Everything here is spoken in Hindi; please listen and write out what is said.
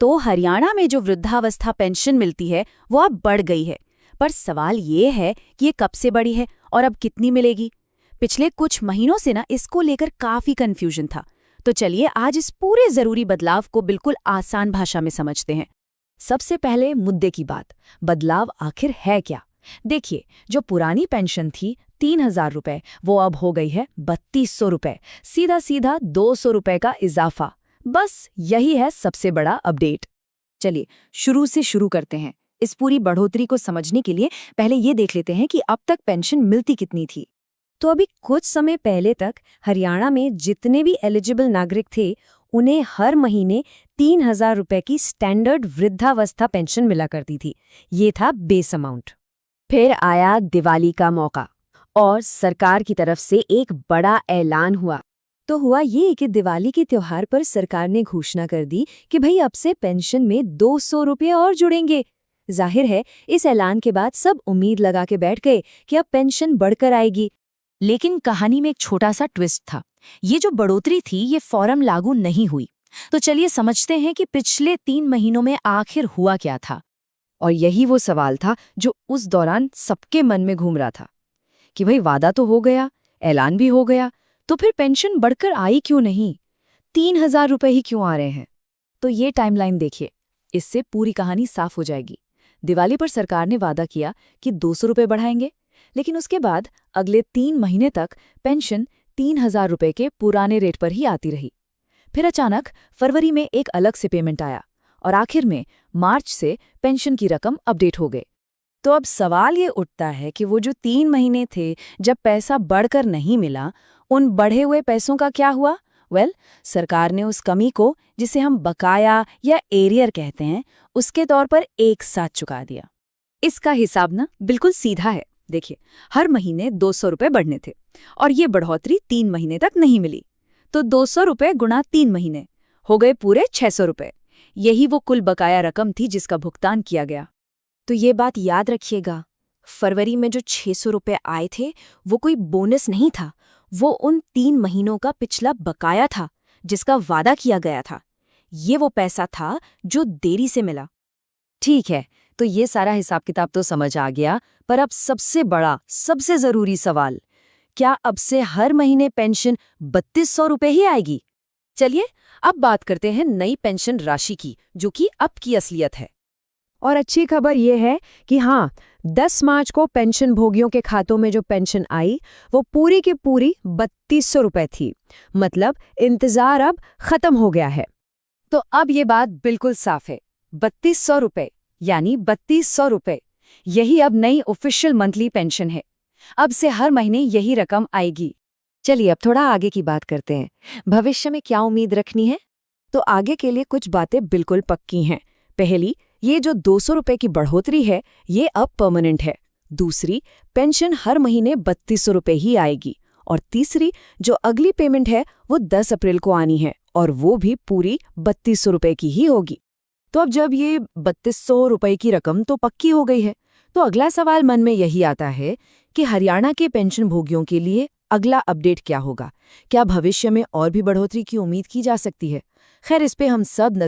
तो हरियाणा में जो वृद्धावस्था पेंशन मिलती है वो अब बढ़ गई है। पर सवाल ये है कि ये कब से बढ़ी है और अब कितनी मिलेगी। पिछले कुछ महीनों से ना इसको लेकर काफी कंफ्यूजन था। तो चलिए आज इस पूरे जरूरी बदलाव को बिल्कुल आसान भाषा में समझते हैं। सबसे पहले मुद्दे की बात, बदलाव आखिर है क्या? देखिए, जो पुरानी पेंशन थी 3,000 रुपए, वो अब हो गई है 3,200 रुपए। सीधा सीधा 200 रुपए का इजाफा। बस यही है सबसे बड़ा अपडेट। चलिए शुरू से शुरू करते हैं। इस पूरी बढ़ोतरी को समझने के लिए पहले ये देख लेते हैं कि अब तक पेंशन मिलती कितनी थी। तो अभी कुछ समय पहले तक हरियाणा में जितने भी एलिजिबल नागरिक थे उन्हें हर महीने 3,000 रुपए की स्टैंडर्ड वृद्धावस्था पेंशन मिला करती थी। ये था बेस अमाउंट। फिर आया दिवाली का मौका और सरकार की तरफ से एक बड़ा ऐलान हुआ। तो हुआ ये कि दिवाली के त्योहार पर सरकार ने घोषणा कर दी कि भाई अब से पेंशन में 200 रुपये और जुड़ेंगे। जाहिर है इस ऐलान के बाद सब उम्मीद लगा के बैठ गए कि अब पेंशन बढ़कर आएगी। लेकिन कहानी में एक छोटा सा ट्विस्ट था। ये जो बढ़ोतरी थी ये फौरन लागू नहीं हुई। तो चलिए समझते हैं कि पिछले 3 महीनों में आखिर हुआ क्या था। और यही वो सवाल था जो उस दौरान सबके मन में घूम रहा था कि भाई वादा तो हो गया, ऐलान भी हो गया, तो फिर पेंशन बढ़कर आई क्यों नहीं? 3,000 रुपए ही क्यों आ रहे हैं? तो ये टाइमलाइन देखिए, इससे पूरी कहानी साफ हो जाएगी। दिवाली पर सरकार ने वादा किया कि 200 रुपए बढ़ाएंगे, लेकिन उसके बाद अगले 3 महीने तक पेंशन 3,000 रुपए के पुराने रेट पर ही आती रही। फिर अचानक फरवरी में एक अलग से पेमेंट आया और आखिर में मार्च से पेंशन की रकम अपडेट हो गई। तो अब सवाल ये उठता है कि वो जो 3 महीने थे जब पैसा बढ़कर नहीं मिला, उन बढ़े हुए पैसों का क्या हुआ? सरकार ने उस कमी को, जिसे हम बकाया या एरियर कहते हैं, उसके तौर पर एक साथ चुका दिया। इसका हिसाब ना बिल्कुल सीधा है। देखिए, हर महीने 200 रुपए बढ़ने थे और ये बढ़ोतरी 3 महीने तक नहीं मिली। तो 200 रुपए गुणा 3 महीने हो गए पूरे 600 रुपए। यही वो कुल बकाया रकम थी जिसका भुगतान किया गया। तो ये बात याद रखिएगा, फरवरी में जो 600 रुपए आए थे वो कोई बोनस नहीं था, वो उन 3 महीनों का पिछला बकाया था जिसका वादा किया गया था। ये वो पैसा था जो देरी से मिला। ठीक है, तो ये सारा हिसाब किताब तो समझ आ गया, पर अब सबसे बड़ा, सबसे जरूरी सवाल, क्या अब से हर महीने पेंशन 3,200 रुपए ही आएगी? चलिए अब बात करते हैं नई पेंशन राशि की, जो कि अब की असलियत है। और अच्छी खबर यह है कि हाँ, 10 मार्च को पेंशन भोगियों के खातों में जो पेंशन आई वो पूरी की पूरी 3,200 रुपए थी। मतलब इंतजार अब खत्म हो गया है। तो अब ये बात बिल्कुल साफ है, 3,200 रुपए यानी 3,200 रुपए, यही अब नई ऑफिशियल मंथली पेंशन है। अब से हर महीने यही रकम आएगी। चलिए अब थोड़ा आगे की बात करते हैं। भविष्य में क्या उम्मीद रखनी है? तो आगे के लिए कुछ बातें बिल्कुल पक्की हैं। पहली, ये जो 200 रुपए की बढ़ोतरी है ये अब परमानेंट है। दूसरी, पेंशन हर महीने 3,200 रुपए ही आएगी। और तीसरी, जो अगली पेमेंट है वो 10 अप्रैल को आनी है और वो भी पूरी 3,200 रुपए की ही होगी। तो अब जब ये 3,200 रुपए की रकम तो पक्की हो गई है, तो अगला सवाल मन में यही आता है कि हरियाणा के पेंशन भोगियों के लिए अगला अपडेट क्या होगा? क्या भविष्य में और भी बढ़ोतरी की उम्मीद की जा सकती है? खैर, इस पे हम सब